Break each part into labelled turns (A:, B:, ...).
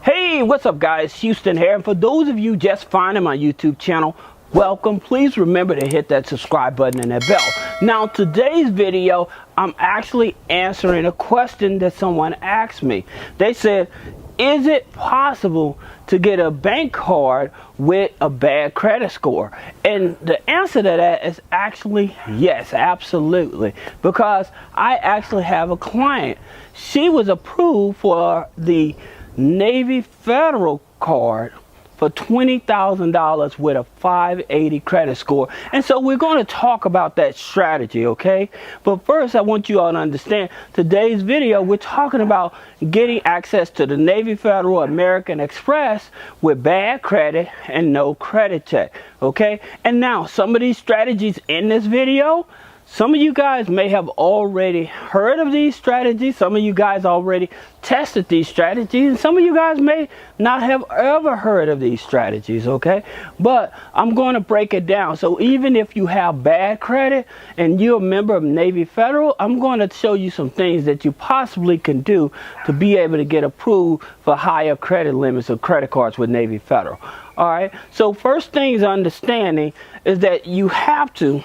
A: Hey, what's up guys? Houston here, and for those of you just finding my YouTube channel, welcome. Please remember to hit that subscribe button and that bell. Now today's video, I'm actually answering a question that someone asked me. They said, is it possible to get a bank card with a bad credit score? And the answer to that is actually yes, absolutely. Because I actually have a client. She was approved for the Navy Federal card for $20,000 with a 580 credit score. And so we're going to talk about that strategy, okay? But first, I want you all to understand today's video, we're talking about getting access to the Navy Federal American Express with bad credit and no credit check, okay? And now, some of these strategies in this video, some of you guys may have already heard of these strategies. Some of you guys already tested these strategies. And some of you guys may not have ever heard of these strategies, okay? But I'm going to break it down. So even if you have bad credit and you're a member of Navy Federal, I'm going to show you some things that you possibly can do to be able to get approved for higher credit limits or credit cards with Navy Federal. All right? So first things understanding is that you have to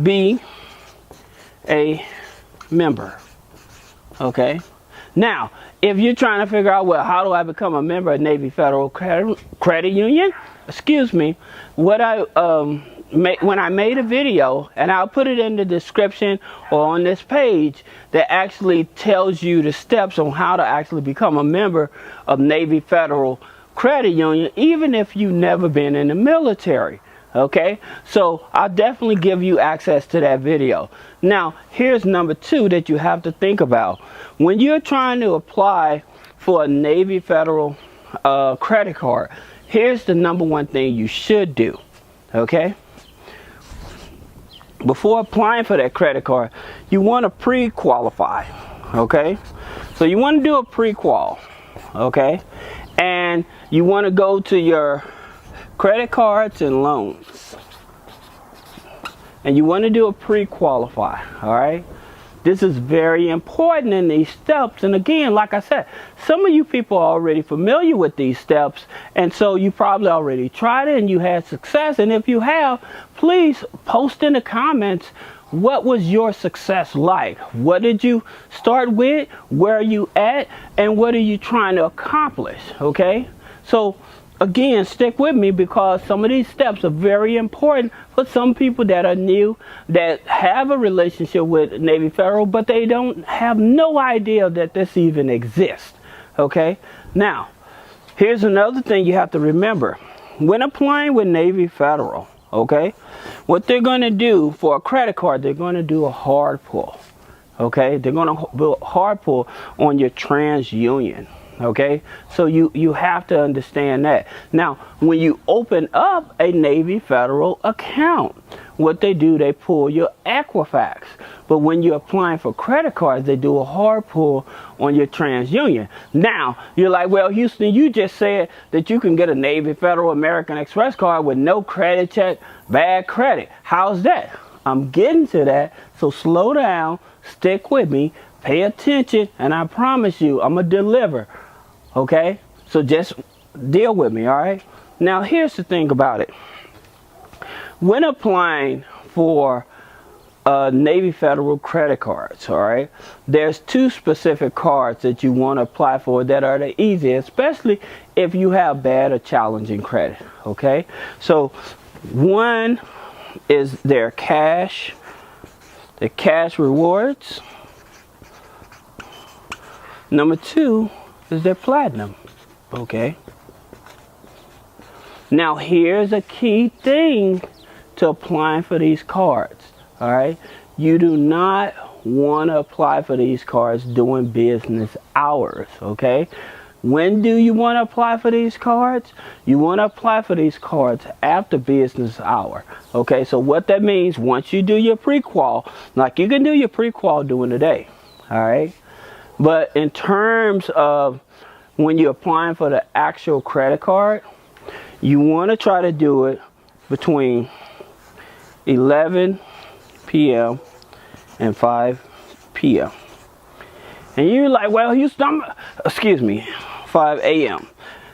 A: be a member, okay? Now, if you're trying to figure out, well, how do I become a member of Navy Federal Credit Union? Excuse me. What when I made a video, and I'll put it in the description or on this page, that actually tells you the steps on how to actually become a member of Navy Federal Credit Union, even if you've never been in the military. Okay, so I'll definitely give you access to that video. Now, here's number two that you have to think about. When you're trying to apply for a Navy Federal credit card, here's the number one thing you should do. Okay, before applying for that credit card, you want to pre-qualify. Okay, so you want to do a pre-qual. Okay, and you want to go to your credit cards and loans, and you want to do a pre-qualify. All right, this is very important in these steps. And again, like I said, some of you people are already familiar with these steps, and so you probably already tried it and you had success. And if you have, please post in the comments, what was your success like? What did you start with? Where are you at? And what are you trying to accomplish? Okay, so again, stick with me, because some of these steps are very important for some people that are new, that have a relationship with Navy Federal, but they don't have no idea that this even exists. Okay, now here's another thing you have to remember when applying with Navy Federal. Okay, what they're going to do for a credit card, they're going to do a hard pull. Okay, they're going to do a hard pull on your TransUnion. Okay, so you have to understand that. Now, when you open up a Navy Federal account, what they do, they pull your Equifax. But when you're applying for credit cards, they do a hard pull on your TransUnion. Now, you're like, well, Houston, you just said that you can get a Navy Federal American Express card with no credit check, bad credit. How's that? I'm getting to that, so slow down, stick with me, pay attention, and I promise you, I'm going to deliver. Okay, so just deal with me, all right? Now, here's the thing about it. When applying for Navy Federal credit cards, all right, there's two specific cards that you want to apply for that are the easiest, especially if you have bad or challenging credit, okay? So one is their cash rewards. Number two is their platinum. Okay, now here's a key thing to applying for these cards. All right, you do not want to apply for these cards during business hours. Okay, when do you want to apply for these cards? You want to apply for these cards after business hour. Okay, so what that means, once you do your pre-qual, like you can do your pre-qual during the day. All right, but in terms of when you're applying for the actual credit card, you want to try to do it between 11 p.m. and 5 p.m. And you're like, well, Houston, excuse me, 5 a.m.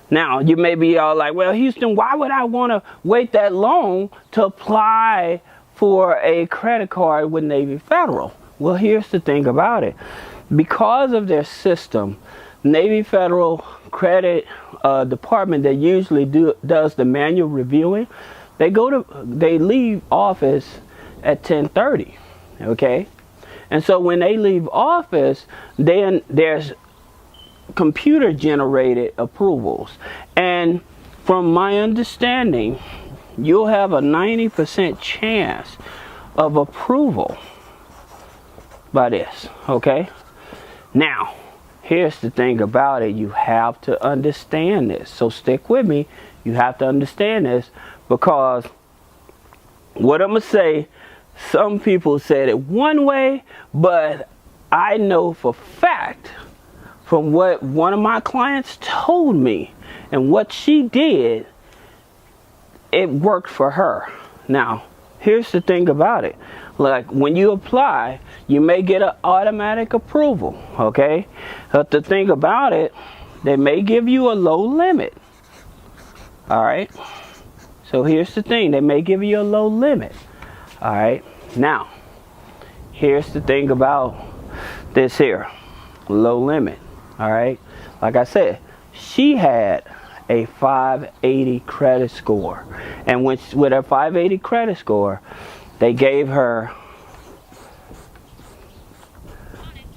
A: Now, you may be all like, well, Houston, why would I want to wait that long to apply for a credit card with Navy Federal? Well, here's the thing about it. Because of their system, Navy Federal Credit Department that usually does the manual reviewing, they leave office at 10:30, okay? And so when they leave office, then there's computer generated approvals, and from my understanding, you'll have a 90% chance of approval by this, okay? Now, here's the thing about it. You have to understand this, so stick with me. You have to understand this, because what I'm gonna say, some people said it one way, but I know for fact from what one of my clients told me and what she did, it worked for her. Now, here's the thing about it. Like, when you apply, you may get an automatic approval, okay? But the thing about it, they may give you a low limit, all right? So here's the thing, they may give you a low limit, all right? Now, here's the thing about this here, low limit. All right, like I said, she had a 580 credit score, and with her 580 credit score, they gave her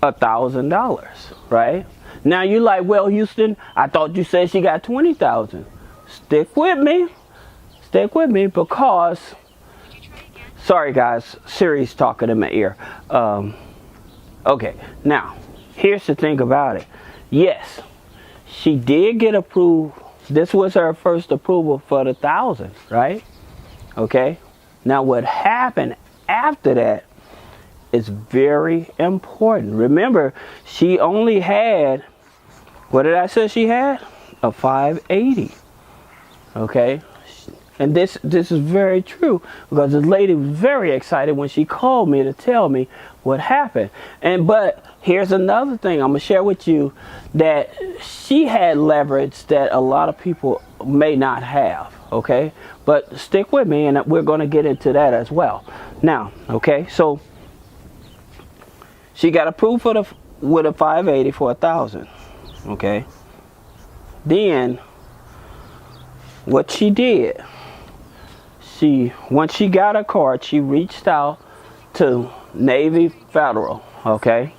A: $1,000, right? Now you like, well, Houston, I thought you said she got 20,000. Stick with me, because, sorry guys, Siri's talking in my ear. Okay, now here's the thing about it. Yes, she did get approved. This was her first approval for the 1,000, right? Okay. Now what happened after that is very important. Remember, she only had, what did I say she had? A 580. Okay. And this is very true, because this lady was very excited when she called me to tell me what happened. But here's another thing I'm gonna share with you, that she had leverage that a lot of people may not have, okay? But stick with me, and we're gonna get into that as well. Now, okay, so she got approved with a 580 for 1,000, okay? Then what she did, once she got a card, she reached out to Navy Federal, okay?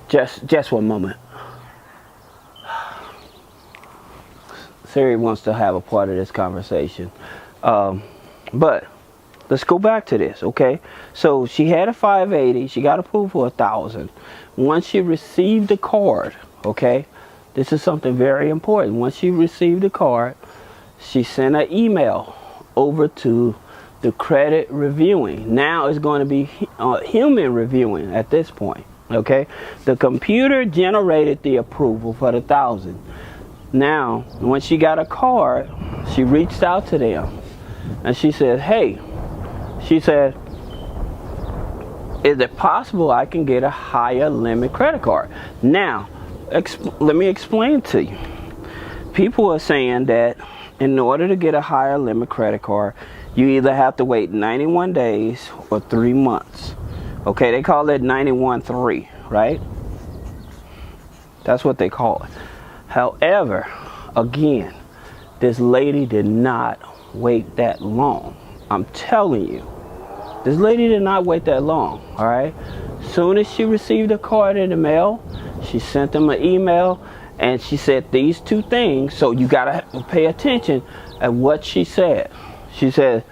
A: Just one moment. Siri wants to have a part of this conversation. But let's go back to this, okay? So she had a 580, she got approved for 1,000. Once she received the card, okay? This is something very important. Once she received the card, she sent an email over to the credit reviewing. Now it's going to be human reviewing at this point, okay? The computer generated the approval for the 1,000. Now, when she got a card, she reached out to them and she said, hey, she said, is it possible I can get a higher limit credit card? Now, let me explain to you. People are saying that in order to get a higher limit credit card, you either have to wait 91 days or 3 months. Okay, they call it 91-3, right? That's what they call it. However, again, this lady did not wait that long. I'm telling you, this lady did not wait that long, all right? Soon as she received a card in the mail, she sent them an email, and she said these two things, so you gotta pay attention at what she said. She said,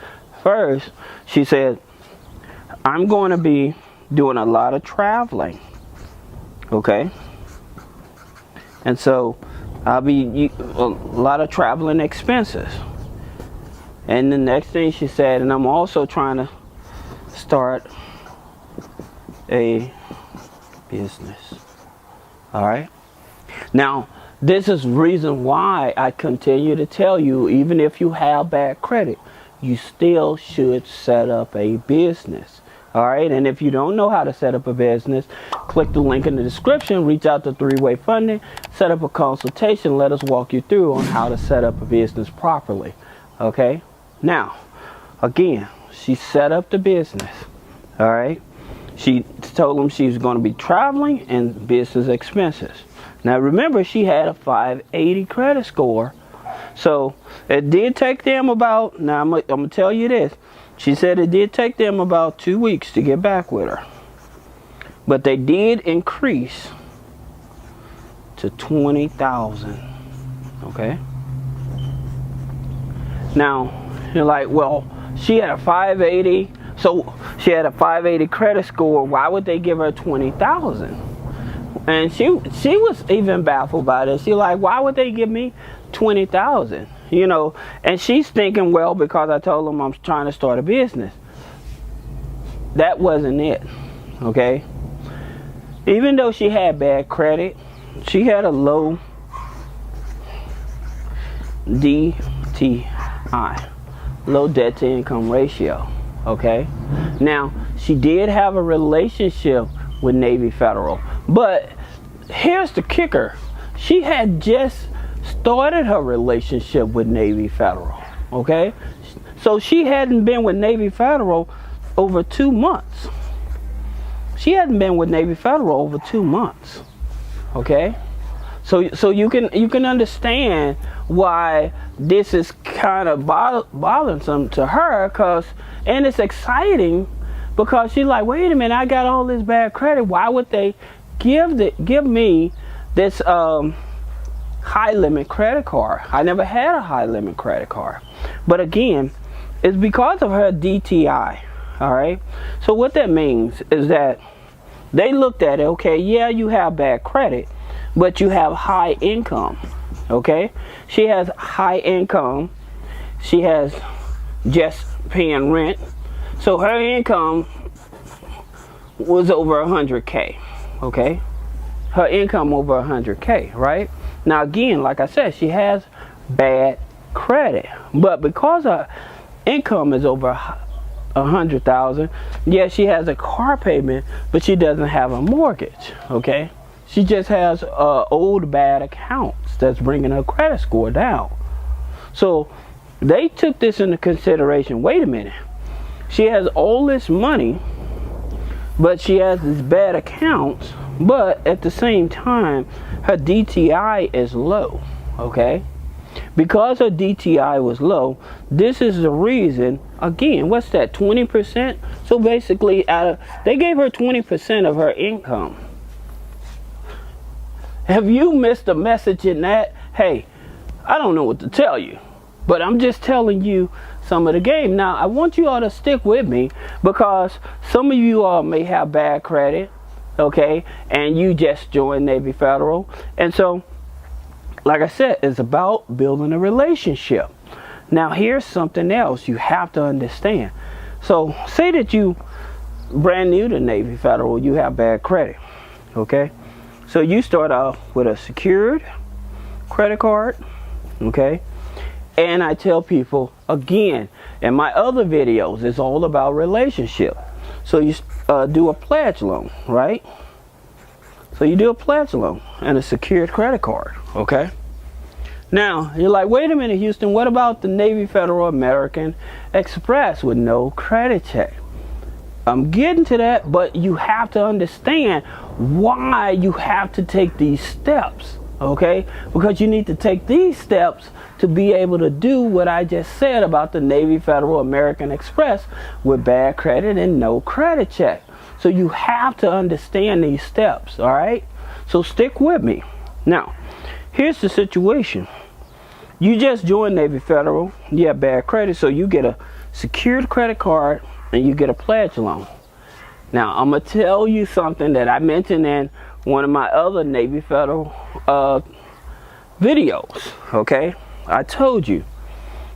A: first, she said, I'm going to be doing a lot of traveling, okay? And so I'll be a lot of traveling expenses. And the next thing she said, and I'm also trying to start a business, all right? Now, this is the reason why I continue to tell you, even if you have bad credit, you still should set up a business, All right, and if you don't know how to set up a business, click the link in the description, reach out to Three-Way Funding, set up a consultation, let us walk you through on how to set up a business properly. Okay, now, again, she set up the business. All right, she told them she was going to be traveling and business expenses. Now remember, she had a 580 credit score. So it did take them about, now I'm going to tell you this. She said it did take them about 2 weeks to get back with her. But they did increase to $20,000. Okay. Now, you're like, well, she had a 580. So she had a 580 credit score. Why would they give her $20,000? And she was even baffled by this. She's like, why would they give me $20,000? You know, and she's thinking, well, because I told them I'm trying to start a business. That wasn't it. Okay. Even though she had bad credit, she had a low DTI, low debt to income ratio. Okay. Now, she did have a relationship with Navy Federal, but here's the kicker. She had just started her relationship with Navy Federal. Okay, so she hadn't been with Navy Federal over 2 months. She hadn't been with Navy Federal over 2 months. Okay, so you can understand why this is kind of bothersome to her, and it's exciting because she's like, wait a minute, I got all this bad credit. Why would they give me this high limit credit card? I never had a high limit credit card. But again, it's because of her DTI. All right. So what that means is that they looked at it. Okay, yeah, you have bad credit, but you have high income. Okay, she has high income. She has just paying rent. So her income was over 100K. Okay, her income over 100K, right? Now again, like I said, she has bad credit, but because her income is over 100,000, yeah, she has a car payment, but she doesn't have a mortgage. Okay, she just has old bad accounts that's bringing her credit score down. So they took this into consideration. Wait a minute, she has all this money, but she has these bad accounts, but at the same time her DTI is low. Okay, because her DTI was low, this is the reason. Again, what's that, 20%? So basically they gave her 20% of her income. Have you missed a message in that? Hey, I don't know what to tell you, but I'm just telling you some of the game. Now I want you all to stick with me, because some of you all may have bad credit, okay, and you just joined Navy Federal. And so, like I said, it's about building a relationship. Now here's something else you have to understand. So say that you brand new to Navy Federal, you have bad credit. Okay, so you start off with a secured credit card. Okay, and I tell people again in my other videos, it's all about relationship. So you do a pledge loan, right? So you do a pledge loan and a secured credit card. Okay, now you're like, wait a minute, Houston, what about the Navy Federal American Express with no credit check? I'm getting to that, but you have to understand why you have to take these steps. Okay, because you need to take these steps to be able to do what I just said about the Navy Federal American Express with bad credit and no credit check. So you have to understand these steps. All right, so stick with me. Now here's the situation. You just joined Navy Federal, you have bad credit, so you get a secured credit card and you get a pledge loan. Now I'm gonna tell you something that I mentioned in one of my other Navy Federal videos. Okay, I told you,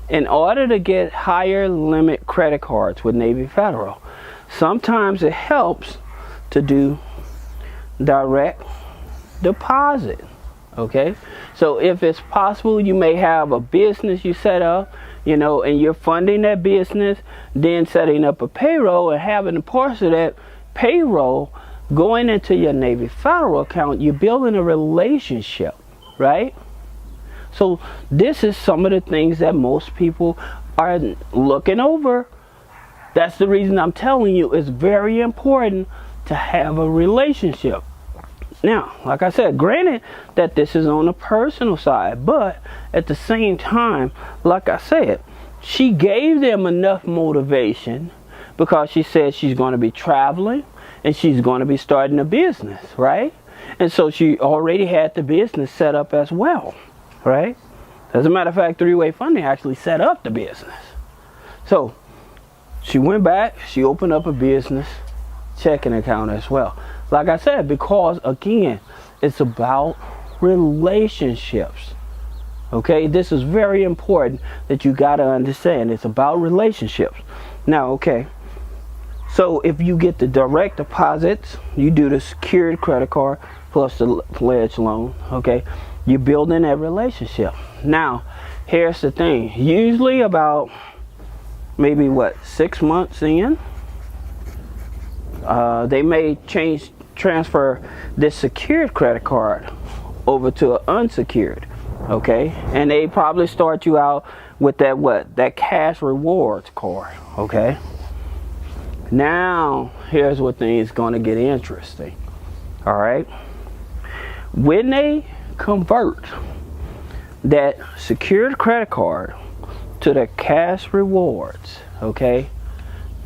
A: in order to get higher limit credit cards with Navy Federal, sometimes it helps to do direct deposit. Okay, so if it's possible, you may have a business you set up, you know, and you're funding that business, then setting up a payroll and having a portion of that payroll going into your Navy Federal account, you're building a relationship, right? So this is some of the things that most people are looking over. That's the reason I'm telling you it's very important to have a relationship. Now, like I said, granted that this is on the personal side, but at the same time, like I said, she gave them enough motivation because she said she's going to be traveling and she's going to be starting a business, right? And so she already had the business set up as well, right? As a matter of fact, three-way funding actually set up the business. So she went back, she opened up a business checking account as well. Like I said, because again, it's about relationships. Okay, this is very important that you got to understand. It's about relationships. Now, okay, so if you get the direct deposits, you do the secured credit card plus the pledge loan, okay, you're building that relationship. Now, here's the thing. Usually about maybe 6 months in, they may transfer this secured credit card over to an unsecured, okay, and they probably start you out with that cash rewards card, okay. Now here's what things going to get interesting. All right, when they convert that secured credit card to the cash rewards, okay,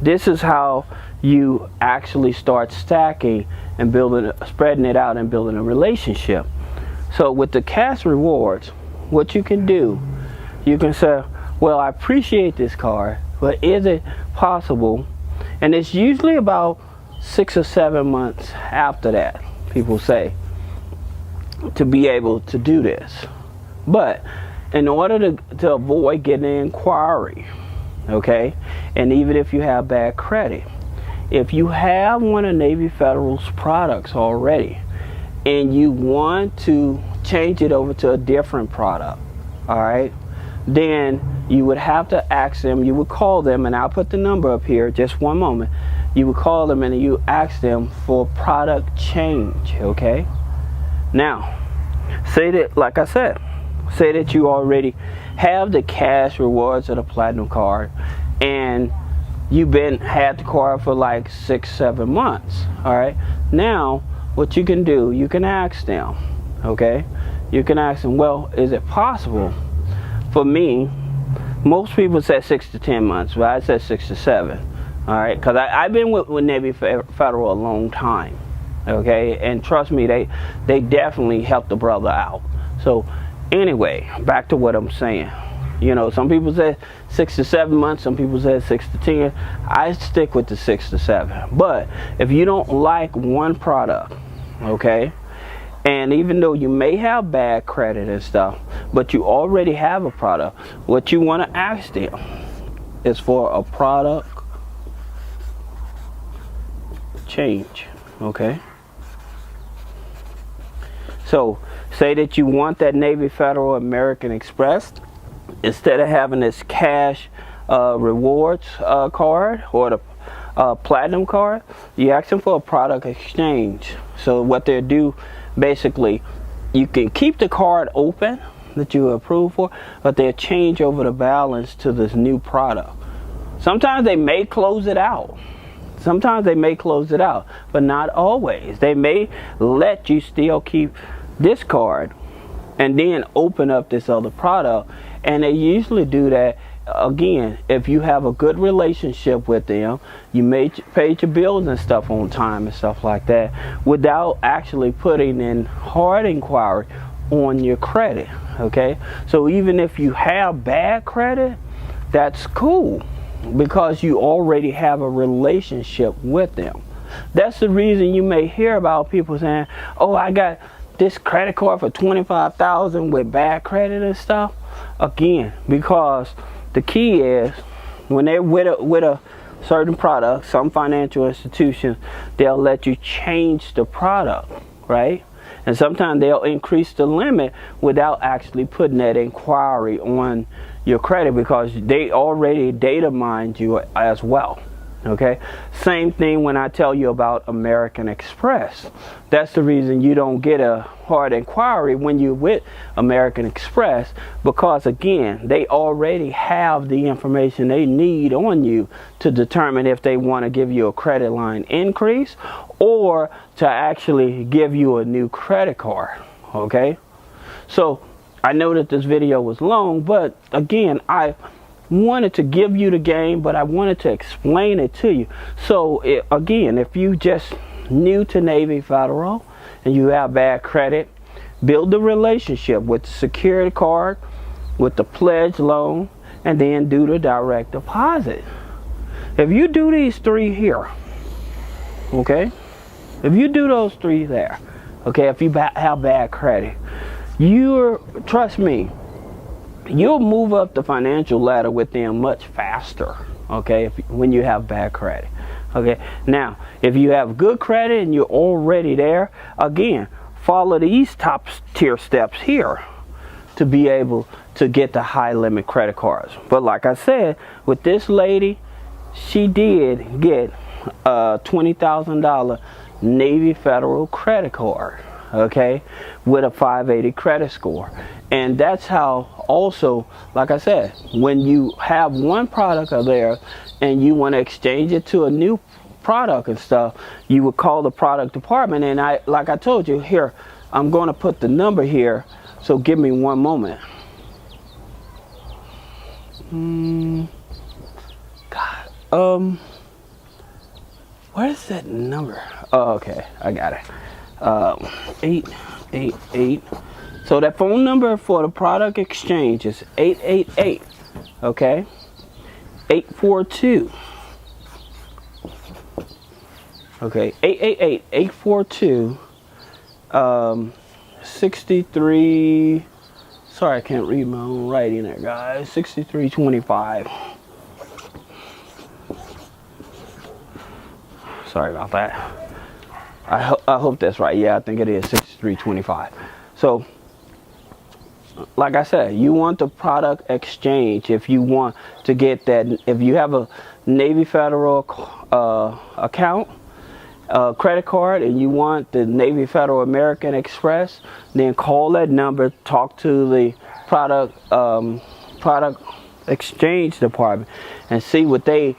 A: this is how you actually start stacking and spreading it out and building a relationship. So with the cash rewards, what you can do, you can say, well, I appreciate this card, but is it possible? And it's usually about 6 or 7 months after that, people say, to be able to do this. But in order to avoid getting an inquiry, okay, and even if you have bad credit, if you have one of Navy Federal's products already and you want to change it over to a different product, all right, then you would have to ask them, you would call them, and I'll put the number up here, just one moment. You would call them and you ask them for product change, okay? Now, say that, like I said, say that you already have the cash rewards of the platinum card and you've had the card for like 6-7 months, all right? Now, what you can do, you can ask them, okay? You can ask them, well, is it possible for me? Most people say 6 to 10 months, but I said 6 to 7, all right? Because I've been with Navy Federal a long time, okay? And trust me, they definitely helped the brother out. So anyway, back to what I'm saying. You know, some people say 6 to 7 months, some people say 6 to 10. I stick with the 6 to 7. But if you don't like one product, okay, and even though you may have bad credit and stuff, but you already have a product, what you want to ask them is for a product change, okay? So say that you want that Navy Federal American Express. Instead of having this cash rewards card or the platinum card, you ask them for a product exchange. So what they'll do, basically, you can keep the card open that you approve for, but they'll change over the balance to this new product. Sometimes they may close it out. Sometimes they may close it out, but not always. They may let you still keep this card and then open up this other product. And they usually do that, again, if you have a good relationship with them, you may pay your bills and stuff on time and stuff like that without actually putting in hard inquiry on your credit, okay? So even if you have bad credit, that's cool because you already have a relationship with them. That's the reason you may hear about people saying, oh, I got this credit card for $25,000 with bad credit and stuff. Again, because the key is when they're with a certain product, some financial institutions, they'll let you change the product, right? And sometimes they'll increase the limit without actually putting that inquiry on your credit, because they already data mined you as well. Okay, same thing when I tell you about American Express. That's the reason you don't get a hard inquiry when you're with American Express, because again, they already have the information they need on you to determine if they want to give you a credit line increase or to actually give you a new credit card. Okay, so I know that this video was long, but again, I wanted to give you the game, but I wanted to explain it to you. So again, if you just new to Navy Federal and you have bad credit, build the relationship with the security card, with the pledge loan, and then do the direct deposit. If you do these three here, okay, if you do those three there, okay, if you have bad credit, trust me, you'll move up the financial ladder with them much faster, okay, when you have bad credit. Okay, now if you have good credit and you're already there, again, follow these top tier steps here to be able to get the high limit credit cards. But like I said, with this lady, she did get a $20,000 Navy Federal credit card, okay, with a 580 credit score. And that's how also, like I said, when you have one product there and you want to exchange it to a new product and stuff, you would call the product department. And like I told you, here, I'm going to put the number here, so give me one moment. God, where's that number? Oh, okay, I got it. 888. So that phone number for the product exchange is 888, okay, 842, okay, 888-842, 63, sorry, I can't read my own writing there, guys, 6325. Sorry about that. I hope that's right. Yeah, I think it is 6325. So, like I said, you want the product exchange. If you want to get that, if you have a Navy Federal account, credit card, and you want the Navy Federal American Express, then call that number, talk to the product exchange department, and see what they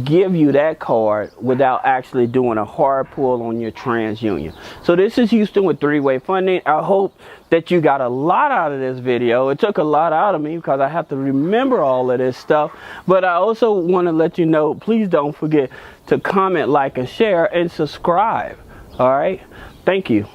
A: give you that card without actually doing a hard pull on your TransUnion. So this is Houston with three-way funding. I hope that you got a lot out of this video. It took a lot out of me because I have to remember all of this stuff, but I also want to let you know, please don't forget to comment, like, and share, and subscribe. All right, thank you.